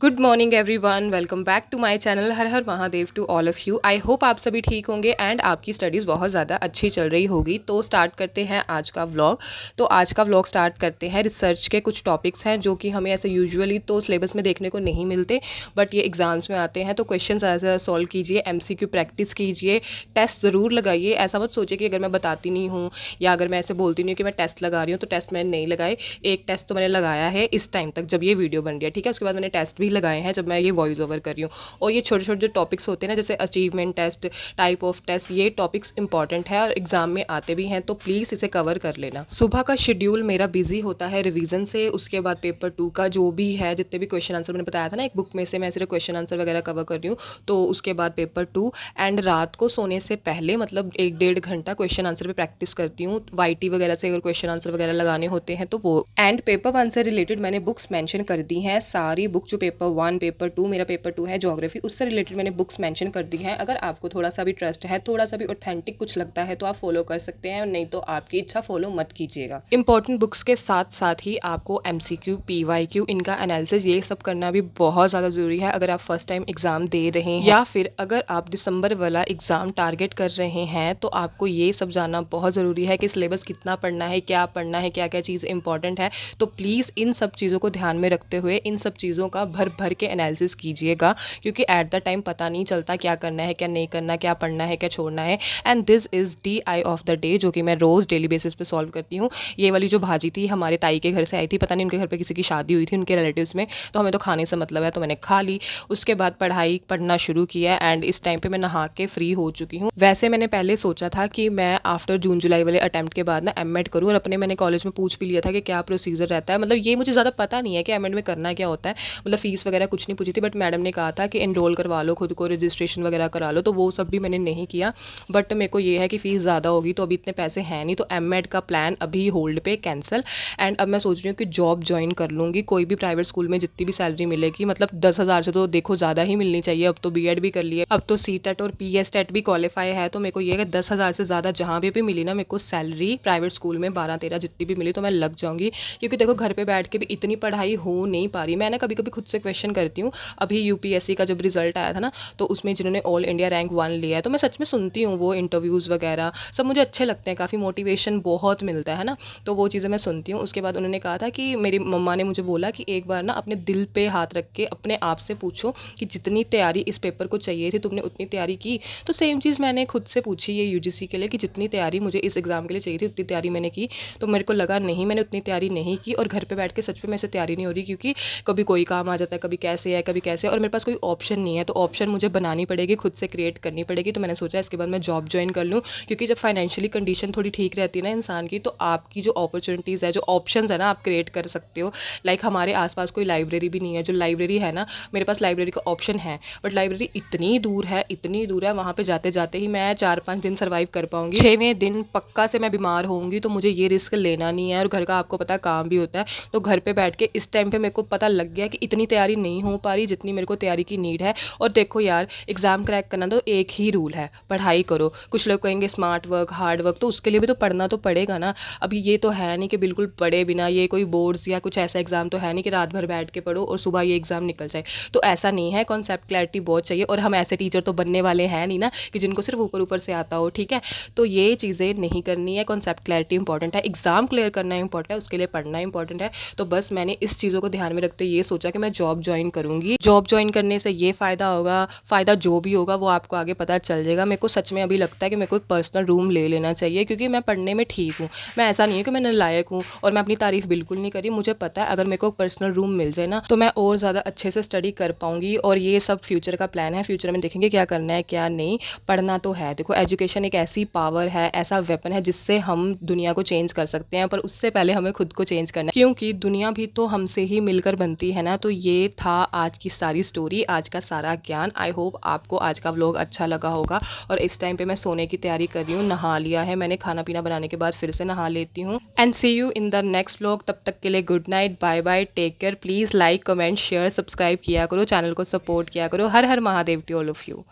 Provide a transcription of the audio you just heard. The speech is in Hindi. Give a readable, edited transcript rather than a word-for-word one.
Good morning everyone, welcome back to my channel. हर हर Mahadev to all of you. I hope आप सभी ठीक होंगे एंड आपकी स्टडीज़ बहुत ज़्यादा अच्छी चल रही होगी। तो स्टार्ट करते हैं आज का व्लॉग। तो आज का व्लॉग स्टार्ट करते हैं। रिसर्च के कुछ टॉपिक्स हैं जो कि हमें ऐसे यूजुअली तो सिलेबस में देखने को नहीं मिलते, बट ये एग्जाम्स में आते हैं। तो क्वेश्चन ज़्यादा से ज़्यादा सॉल्व कीजिए, MCQ प्रैक्टिस कीजिए, टेस्ट ज़रूर लगाइए। ऐसा मत सोचिए कि अगर मैं बताती नहीं हूँ या अगर मैं ऐसे बोलती नहीं हूँ कि मैं टेस्ट लगा रही हूँ तो टेस्ट मैंने नहीं लगाए। एक टेस्ट तो मैंने लगाया है इस टाइम तक जब ये वीडियो बन रही है, ठीक है। उसके बाद मैंने टेस्ट भी लगाए हैं जब मैं ये वॉइस ओवर कर रही हूँ। और ये छोटे छोटे जो टॉपिक्स होते हैं ना, जैसे achievement test, type of test, ये टॉपिक्स इंपॉर्टेंट है और एग्जाम में आते भी हैं, तो प्लीज़ इसे कवर कर लेना। सुबह का शेड्यूल मेरा बिजी होता है रिवीजन से, उसके बाद पेपर 2 का जो भी है, जितने भी क्वेश्चन आंसर मैंने बताया था ना, एक बुक में से मैं सिर्फ क्वेश्चन आंसर वगैरह कवर कर रही हूँ, तो उसके बाद पेपर 2 एंड रात को सोने से पहले मतलब 1-1.5 घंटा क्वेश्चन आंसर पे प्रैक्टिस करती हूँ। YT वगैरह से अगर क्वेश्चन आंसर वगैरह लगाने होते हैं तो वो। एंड पेपर 1 से रिलेटेड मैंने बुक्स मेंशन कर दी हैं, सारी बुक जो पेपर 1, पेपर 2, मेरा पेपर 2 है ज्योग्राफी, उससे रिलेटेड मैंने बुक्स मेंशन कर दी हैं। अगर आपको थोड़ा सा भी ट्रस्ट है, थोड़ा सा भी ऑथेंटिक कुछ लगता है तो आप फॉलो कर सकते हैं, नहीं तो आपकी इच्छा, फॉलो मत कीजिएगा। इंपॉर्टेंट बुक्स के साथ साथ ही आपको MCQ, PYQ, इनका एनालिसिस, ये सब करना भी बहुत ज़्यादा ज़रूरी है अगर आप फर्स्ट टाइम एग्जाम दे रहे हैं या फिर अगर आप दिसंबर वाला एग्जाम टारगेट कर रहे हैं, तो आपको ये सब जानना बहुत ज़रूरी है कि सिलेबस कितना पढ़ना है, क्या पढ़ना है, क्या क्या चीज़ इंपॉर्टेंट है। तो प्लीज़ इन सब चीज़ों को ध्यान में रखते हुए इन सब चीज़ों का भर भर के एनालिसिस कीजिएगा, क्योंकि एट द टाइम पता नहीं चलता क्या करना है, क्या नहीं करना, क्या पढ़ना है, क्या छोड़ना है। And this is DI of the day, जो कि मैं रोज़ डेली बेसिस पे सॉल्व करती हूँ। ये वाली जो भाजी थी हमारे ताई के घर से आई थी, पता नहीं उनके घर पे किसी की शादी हुई थी उनके रिलेटिव्स में, तो हमें तो खाने से मतलब है, तो मैंने खा ली। उसके बाद पढ़ाई पढ़ना शुरू किया एंड इस टाइम पे मैं नहा के फ्री हो चुकी हूँ। वैसे मैंने पहले सोचा था कि मैं आफ्टर जून जुलाई वाले अटेम्प्ट के बाद ना M.Ed करूँ, और अपने मैंने कॉलेज में पूछ भी लिया था कि क्या प्रोसीजर रहता है। मतलब ये मुझे ज़्यादा पता नहीं है कि M.Ed में करना क्या होता है, मतलब फीस वगैरह कुछ नहीं पूछी थी, बट मैडम ने कहा था कि एनरोल करवा लो खुद को, रजिस्ट्रेशन वगैरह करा लो, तो वो सब भी मैंने नहीं किया। बट मेरे को ये है कि फ़ीस ज़्यादा होगी तो अभी इतने पैसे हैं नहीं, तो M.Ed का प्लान अभी होल्ड पे, कैंसिल। एंड अब मैं सोच रही हूँ कि जॉब ज्वाइन कर लूँगी, कोई भी प्राइवेट स्कूल में जितनी भी सैलरी मिलेगी, मतलब 10,000 से तो देखो ज़्यादा ही मिलनी चाहिए। अब तो B.Ed भी कर लिए, अब तो CTET और PSTET भी क्वालिफाई है, तो मेरे को ये है कि 10,000 से ज़्यादा जहाँ भी मिली ना मेरे को सैलरी प्राइवेट स्कूल में, 12-13 जितनी भी मिली तो मैं लग जाऊँगी। क्योंकि देखो घर पे बैठ के भी इतनी पढ़ाई हो नहीं पा रही। मैं ना कभी कभी खुद से क्वेश्चन करती हूँ। अभी UPSC का जब रिजल्ट आया था ना, तो उसमें जिन्होंने ऑल इंडिया रैंक 1 लिया है, तो मैं सच में सुनती हूँ वो इंटरव्यूज़ वगैरह सब, मुझे अच्छे लगते हैं, काफ़ी मोटिवेशन बहुत मिलता है ना, तो वो चीज़ें मैं सुनती हूँ। उसके बाद उन्होंने कहा था कि मेरी मम्मा ने मुझे बोला कि एक बार ना अपने दिल पे हाथ रख के अपने आप से पूछो कि जितनी तैयारी इस पेपर को चाहिए थी तुमने उतनी तैयारी की। तो सेम चीज़ मैंने खुद से पूछी ये UGC के लिए कि जितनी तैयारी मुझे इस एग्ज़ाम के लिए चाहिए थी उतनी तैयारी मैंने की। तो मेरे को लगा नहीं, मैंने उतनी तैयारी नहीं की, और घर पे बैठ के सच में मेरे से तैयारी नहीं हो रही, क्योंकि कभी कोई काम आ जाता है, कभी कैसे है, कभी कैसे है, और मेरे पास कोई ऑप्शन नहीं है। तो ऑप्शन मुझे बनानी पड़ेगी, खुद से क्रिएट करनी पड़ेगी। तो मैंने सोचा इसके बाद मैं जॉब ज्वाइन कर लूँ, क्योंकि जब फाइनेंशियली कंडीशन थोड़ी ठीक रहती है ना इंसान की, तो आपकी जो अपॉर्चुनिटीज़ है, जो ऑप्शंस है ना, आप क्रिएट कर सकते हो। लाइक हमारे आसपास कोई लाइब्रेरी भी नहीं है, जो लाइब्रेरी है ना, मेरे पास लाइब्रेरी का ऑप्शन है, बट लाइब्रेरी इतनी दूर है, इतनी दूर है, वहाँ पे जाते जाते ही मैं 4-5 दिन सर्वाइव कर पाऊंगी, 6वें दिन पक्का से मैं बीमार होंगी। तो मुझे ये रिस्क लेना नहीं है, और घर का आपको पता है काम भी होता है। तो घर पे बैठ के इस टाइम पे मेरे को पता लग गया कि इतनी तैयारी नहीं हो पा रही जितनी मेरे को तैयारी की नीड है। और देखो यार, एग्जाम क्रैक करना तो एक ही रूल है, पढ़ाई करो। कुछ लोग कहेंगे स्मार्ट वर्क, हार्ड वर्क, तो उसके लिए भी तो पढ़ना तो पड़ेगा ना। अभी ये तो है नहीं कि बिल्कुल पढ़े बिना, ये कोई बोर्ड्स या कुछ ऐसा एग्जाम तो है नहीं कि रात भर बैठ के पढ़ो और सुबह ये एग्जाम निकल जाए। तो ऐसा नहीं है, कॉन्सेप्ट क्लैरिटी बहुत चाहिए, और हम ऐसे टीचर तो बनने वाले हैं नहीं ना कि जिनको सिर्फ ऊपर ऊपर से आता हो, ठीक है। तो ये चीज़ें नहीं करनी है, कॉन्सेप्ट क्लैरिटी इंपॉर्टेंट है, एग्जाम क्लियर करना इंपॉर्टेंट है, उसके लिए पढ़ना इंपॉर्टेंट है। तो बस मैंने इस चीज़ों को ध्यान में रखते हुए ये सोचा कि मैं जॉब ज्वाइन करूँगी। जॉब ज्वाइन करने से ये फ़ायदा होगा, फ़ायदा जो भी होगा वो आपको आगे पता चल जाएगा। मेरे को सच में अभी लगता है कि मेरे को एक पर्सनल रूम ले लेना चाहिए, क्योंकि मैं पढ़ने में ठीक हूँ। मैं ऐसा नहीं है कि मैं नालायक हूँ, और मैं अपनी तारीफ़ बिल्कुल नहीं करी। मुझे पता है अगर मेरे को पर्सनल रूम मिल जाए ना, तो मैं और ज़्यादा अच्छे से स्टडी कर पाऊँगी। और ये सब फ्यूचर का प्लान है, फ्यूचर में देखेंगे क्या करना है क्या नहीं। पढ़ना तो है, देखो एजुकेशन एक ऐसी पावर है, ऐसा वेपन है जिससे हम दुनिया को चेंज कर सकते हैं, पर उससे पहले हमें खुद को चेंज करना है, क्योंकि दुनिया भी तो हमसे ही मिलकर बनती है ना। तो ये था आज की सारी स्टोरी, आज का सारा ज्ञान। आई होप आपको आज का व्लॉग अच्छा लगा होगा। और इस टाइम पे मैं सोने की तैयारी कर रही हूँ, नहा लिया है मैंने, खाना पीना बनाने के बाद फिर से नहा लेती हूँ। And see you in the next vlog, तब तक के लिए good night, bye bye, take care. Please like, comment, share, subscribe किया करो, चैनल को सपोर्ट किया करो। हर हर Mahadev to all of you.